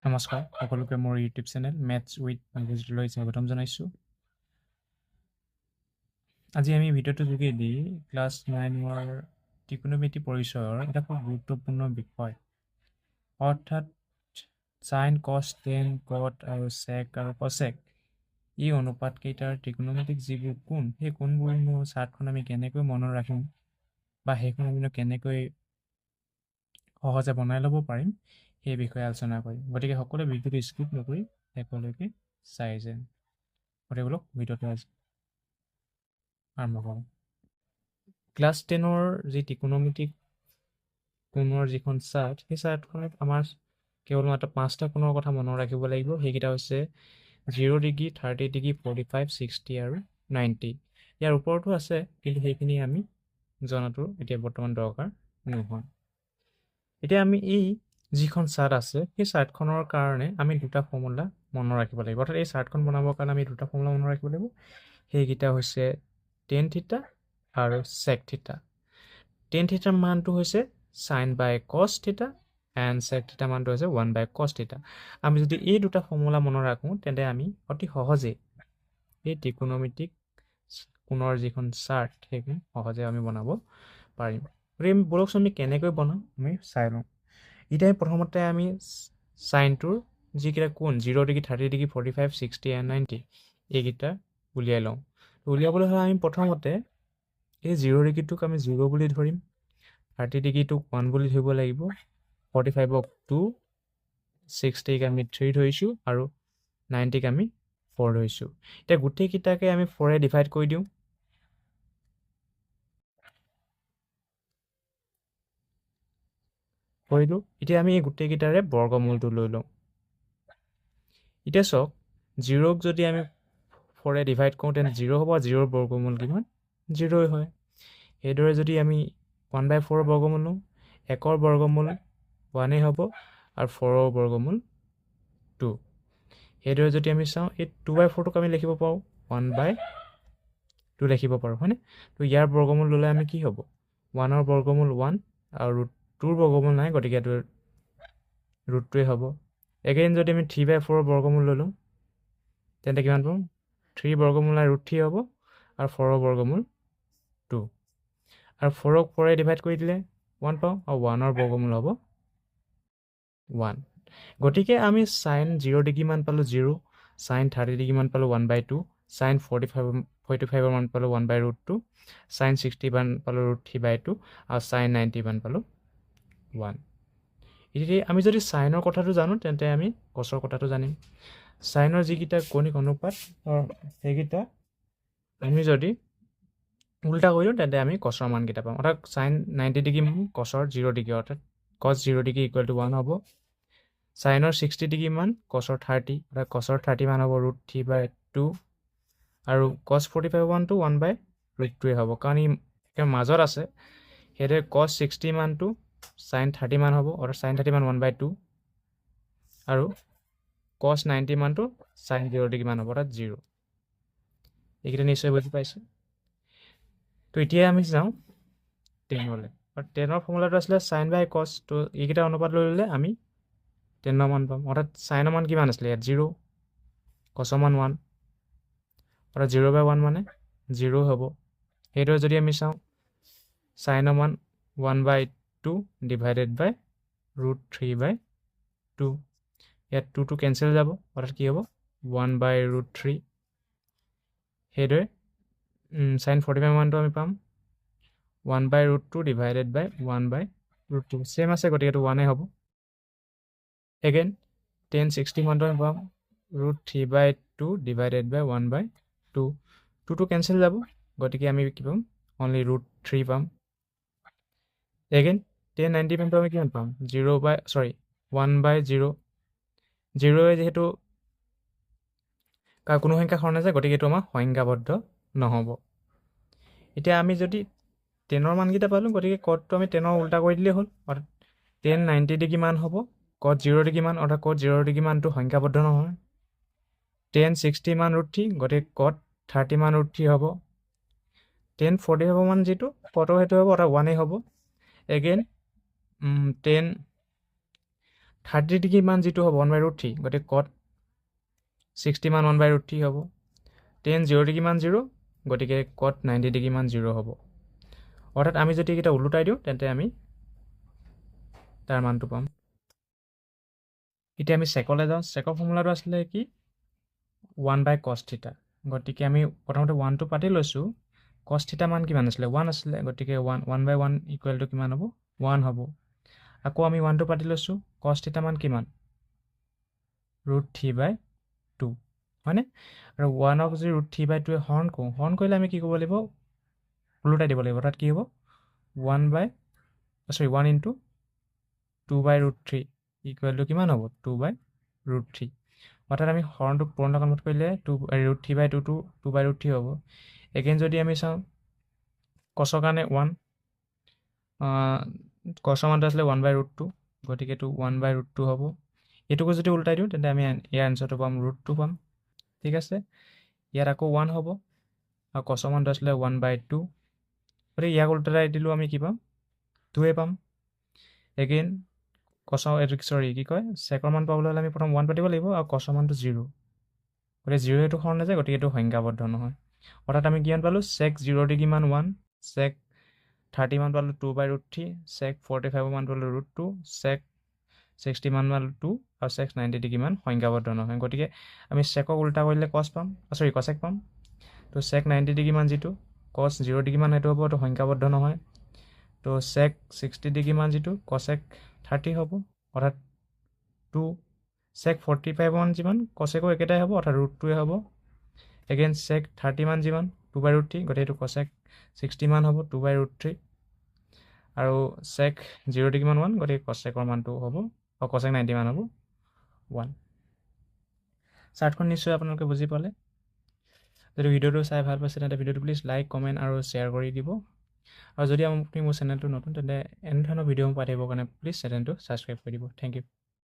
নমস্কাৰ সকলোকে মোৰ ইউটিউব চেনেল মেথছ উইথ মেথছলৈ স্বাগতম জনাইছোঁ। আজি আমি ভিডিঅ'টোৰ যোগেদি ক্লাছ 9ৰ ত্ৰিকোণমিতি পৰিচয়ৰ এটা খুব গুৰুত্বপূৰ্ণ বিষয় অৰ্থাৎ সাইন, কছ, টেন, কট আৰু চেক আৰু কছেক এই অনুপাতকেইটাৰ ত্ৰিকোণমিতিক যিবোৰ কোণ, সেই কোণবোৰ চাৰ্টখন আমি কেনেকৈ মনত ৰাখিম বা সেইখন আমি কেনেকৈ সহজে বনাই ল'ব পাৰিম সেই বিষয়ে আলোচনা কৰিম। গতিকে সকলোৱে ভিডিঅ'টো স্কিপ নকৰি শেষলৈকে চাই যায়। গতিকে বোলক ভিডিঅ'টো আৰম্ভ কৰোঁ। ক্লাছ 10ৰ যি ত্ৰিকোণমিতিক কোণৰ যিখন চাৰ্ট, সেই চাৰ্টখনত আমাৰ কেৱল মাত্ৰ 5টা কোণৰ কথা মনত ৰাখিব লাগিব। সেইকেইটা হৈছে 0 ডিগ্ৰী, 30 ডিগ্ৰী, 45, 60 আৰু 90। ইয়াৰ ওপৰতো আছে, কিন্তু সেইখিনি আমি জনাটো এতিয়া বৰ্তমান দৰকাৰ নহয়। এতিয়া আমি এই যিখন চাৰ্ট আছে, সেই চাৰ্টখনৰ কাৰণে আমি দুটা ফৰ্মুলা মনত ৰাখিব লাগিব। অৰ্থাৎ এই চাৰ্টখন বনাবৰ কাৰণে আমি দুটা ফৰ্মুলা মনত ৰাখিব লাগিব। সেইকেইটা হৈছে টেন থিটা আৰু চেক থিটা। টেন থিটাৰ মানটো হৈছে সাইন বাই কছ থিটা এণ্ড চেক থিটাৰ মানটো হৈছে 1 বাই কছ থিটা। আমি যদি এই দুটা ফৰ্মুলা মনত ৰাখোঁ, তেন্তে আমি অতি সহজেই এই ত্ৰিকোণমিতিক কোণৰ যিখন চাৰ্ট, সেইখন সহজে আমি বনাব পাৰিম। গতিকে বলকচোন আমি কেনেকৈ বনাম আমি চাই লওঁ। এতিয়া প্ৰথমতে আমি সাইনটোৰ যিকেইটা কোণ 0 ডিগ্ৰী, 30 ডিগ্ৰী, 45, 60 এণ্ড 90 এইকেইটা উলিয়াই লওঁ। উলিয়াবলৈ হ'লে আমি প্ৰথমতে এই 0 ডিগ্ৰীটোক আমি 0 বুলি ধৰিম, 30 ডিগ্ৰীটোক 1 বুলি ধৰিব লাগিব, 45ক 2, 60ক আমি 3 ধৰিছোঁ আৰু 90ক আমি 4 ধৰিছোঁ। এতিয়া গোটেইকেইটাকে আমি 4ৰে ডিভাইড কৰি দিওঁ। কৰিলোঁ। এতিয়া আমি এই গোটেইকেইটাৰে বৰ্গমূলটো লৈ লওঁ। এতিয়া চাওক, 0ক যদি আমি 4ৰে ডিভাইড কৰোঁ, তেন্তে 0 হ'ব। 0ৰ বৰ্গমূল কিমান? 0 হয়। সেইদৰে যদি আমি 1 বাই 4ৰ বৰ্গমূল লওঁ, 1ৰ বৰ্গমূল 1 হ'ব আৰু 4ৰ বৰ্গমূল 2। সেইদৰে যদি আমি চাওঁ, এই 2 বাই 4টোক আমি লিখিব পাৰোঁ 1 বাই 2 লিখিব পাৰোঁ, হয়নে? তো ইয়াৰ বৰ্গমূল ল'লে আমি কি হ'ব? 1ৰ বৰ্গমূল 1 আৰু 2ৰ বৰ্গমূল নাই, গতিকে এইটো ৰুটটোৱে হ'ব। এগেইন যদি আমি 3 বাই 4ৰ বৰ্গমূল লৈ লওঁ, তেন্তে কিমান পাম? 3 বৰ্গমূল নাই, ৰুট 3 হ'ব আৰু 4ৰ বৰ্গমূল 2। আৰু 4ক 4ৰে ডিভাইড কৰি দিলে 1 পাওঁ আৰু 1ৰ বৰ্গমূল হ'ব 1। গতিকে আমি সাইন 0 ডিগ্ৰী মান পালোঁ 0, সাইন 30 ডিগ্ৰী মান পালোঁ 1 বাই 2, সাইন 45ৰ মান পালোঁ 1 বাই ৰুট 2, সাইন 60 মান পালোঁ ৰুট 3 বাই 2 আৰু সাইন 90 মান পালোঁ 1। এতিয়া আমি যদি সাইনৰ কথাটো জানো, তেন্তে আমি কছৰ কথাটো জানিম। সাইনৰ যিকেইটা কৌণিক অনুপাত সেইকেইটা আমি যদি উল্টা কৰি দিওঁ, তেন্তে আমি কছৰ মানকেইটা পাম। অৰ্থাৎ সাইন 90 ডিগ্ৰী মান কছৰ 0 ডিগ্ৰী, অৰ্থাৎ কছ 0 ডিগ্ৰী ইকুৱেল টু 1 হ'ব। সাইনৰ 60 ডিগ্ৰী মান কছৰ 30, অৰ্থাৎ কছৰ 30 মান হ'ব ৰুট 3 বাই 2 আৰু কছ 45 মানটো 1 বাই ৰুট 2 হ'ব, কাৰণ ই মাজত আছে। সেইদৰে কছ 60 মানটো সাইন 30 মান হ'ব, অৰ্থাৎ সাইন 30 মান 1 বাই 2 আৰু কছ 90 মানটো সাইন 0 ডিগ্ৰী মান হ'ব, অৰ্থাৎ 0। এইকেইটা নিশ্চয় বুজি পাইছে। তো এতিয়া আমি যাওঁ 10লৈ। আৰু 10ৰ ফৰ্মুলাটো আছিলে সাইন বাই কছ। তো এইকেইটা অনুপাত লৈ ল'লে আমি 10ৰ মান পাম। অৰ্থাৎ সাইনৰ মান কিমান আছিলে ইয়াত? 0, কছৰ মান 1, অৰ্থাৎ 0 বাই 1 মানে 0 হ'ব। সেইদৰে যদি আমি চাওঁ, সাইনৰ মান 1 বাই 2 ডিভাইডেড বাই ৰুট 3 বাই 2। ইয়াত 2টো কেঞ্চেল যাব, অৰ্থাৎ কি হ'ব? 1 বাই ৰুট 3। সেইদৰে সাইন 45 মানটো আমি পাম 1 বাই ৰুট 2 ডিভাইডেড বাই 1 বাই ৰুট 2। ছেম আছে, গতিকে এইটো 1 হ'ব। এগেইন টেন 60 মানটো আমি পাম ৰুট 3 বাই 2 ডিভাইডেড বাই 1 বাই 2। 2টো কেঞ্চেল যাব, গতিকে আমি কি পাম? অনলি ৰুট 3 পাম। এগেইন 1090 মানটো আমি কিমান পাম? 1 বাই 0। 0 যিহেতু কোনো সংখ্যা হৰণ নাযায়, গতিকে এইটো আমাৰ সংখ্যাবদ্ধ নহ'ব। এতিয়া আমি যদি 10ৰ মানকেইটা পালোঁ, গতিকে কটটো আমি 10ৰ উল্টা কৰি দিলেই হ'ল। অৰ্থাৎ 10 90 ডিগ্ৰী মান হ'ব, কট 0 ডিগ্ৰী মান, অৰ্থাৎ কট 0 ডিগ্ৰী মানটো সংখ্যাবদ্ধ নহয়। 10 60 মান ৰুট 3, গতিকে কট 30 মান ৰুট 3 হ'ব। 10 45 মান যিটো কটৰ সেইটো হ'ব, অৰ্থাৎ 1 হ'ব। এগেইন 10 30 ডিগ্ৰী মান যিটো হ'ব 1/√3 গতিকে cot 60 মান 1/√3 হ'ব tan 0 ডিগ্ৰী মান 0 গতিকে cot 90 ডিগ্ৰী মান 0 হ'ব অৰ্থাৎ আমি যদি এটা উলটাই দিওঁ তেন্তে আমি তাৰ মানটো পাম এতিয়া আমি সেকলে যাওঁ সেকৰ ফৰ্মুলাটো আছিলে কি 1/cos θ গতিকে আমি প্ৰথমতে 1 টো পাতি লৈছো cos θ মান কিমান আছিল 1 আছিল গতিকে 1/1 ইকুৱেল টু কিমান হ'ব 1 হ'ব আকৌ আমি 1 টো পাতি লৈছো cos θ মান কিমান √3/2 হয়নে আৰু 1 ক যদি √3/2 এ হৰণ কৰিলে আমি কি কৰিব লাগিব উলটাই দিব লাগিব অৰ্থাৎ কি হ'ব 1 into 2/√3 ইকুৱেল টু কিমান হ'ব 2/√3 অৰ্থাৎ আমি হৰণটো পূৰ্ণ কনভাৰ্ট কৰিলে √3/2 টো 2/√3 হ'ব এগেইন যদি আমি চাওঁ cosৰ কাৰণে 1 cosৰ মানটো আছিলে 1/√2 গতিকে এইটো 1/√2 হ'ব এটুকু যদি উল্টাই দিওঁ তেন্তে আমি ইয়াৰ আনসাৰটো পাম √2 পাম ঠিক আছে ইয়াত আকৌ 1 হ'ব আৰু cosৰ মানটো আছিলে 1/2 গতিকে ইয়াক উল্টাই দিলোঁ আমি কি পাম 2 পাম এগেইন কি কয় সেকৰ মান পাবলৈ হ'লে আমি প্ৰথম 1 পাতিব লাগিব আৰু cosৰ মানটো 0 গতিকে 0 এইটো হৰণ নাযায় গতিকে এইটো সংখ্যাবদ্ধ নহয় অৰ্থাৎ আমি কিমান পালোঁ sec 0 ডিগ্ৰী মান 1 sec 30 মান পালোঁ 2/√3 sec 45 মান পালোঁ √2 sec 60 মান পালোঁ 2 আৰু sec 90 ডিগ্ৰী মান সংখ্যাবদ্ধ নহয় গতিকে আমি সেকক উল্টা কৰিলে cos পাম cosec পাম তো sec 90 ডিগ্ৰী মান যিটো cos 0 ডিগ্ৰী মান সেইটো হ'ব তো সংখ্যাবদ্ধ নহয় তো sec 60 ডিগ্ৰী মান যিটো cosec 30 হ'ব অৰ্থাৎ 2 sec 45 মান যিমান cosecও একেটাই হ'ব অৰ্থাৎ √2 হ'ব এগেইন sec 30 মান যিমান 2/√3 গতিকে এইটো cosec 60 মান হ'ব 2/√3 আৰু sec 0 ডিগ্ৰী মান 1 গতিকে cosecৰ মানটো হ'ব আৰু cosec 90 মান হ'ব 1 চাৰ্টখন নিশ্চয় আপোনালোকে বুজি পালে যদি ভিডিঅ'টো চাই ভাল পাইছে তেন্তে ভিডিঅ'টো প্লিজ লাইক কমেণ্ট আৰু শ্বেয়াৰ কৰি দিব আৰু যদি আপুনি মোৰ চেনেলটো নতুন তেন্তে এনে ধৰণৰ ভিডিঅ' পাই থাকিবৰ কাৰণে প্লিজ চেনেলটো ছাবস্ক্ৰাইব কৰি দিব থেংক ইউ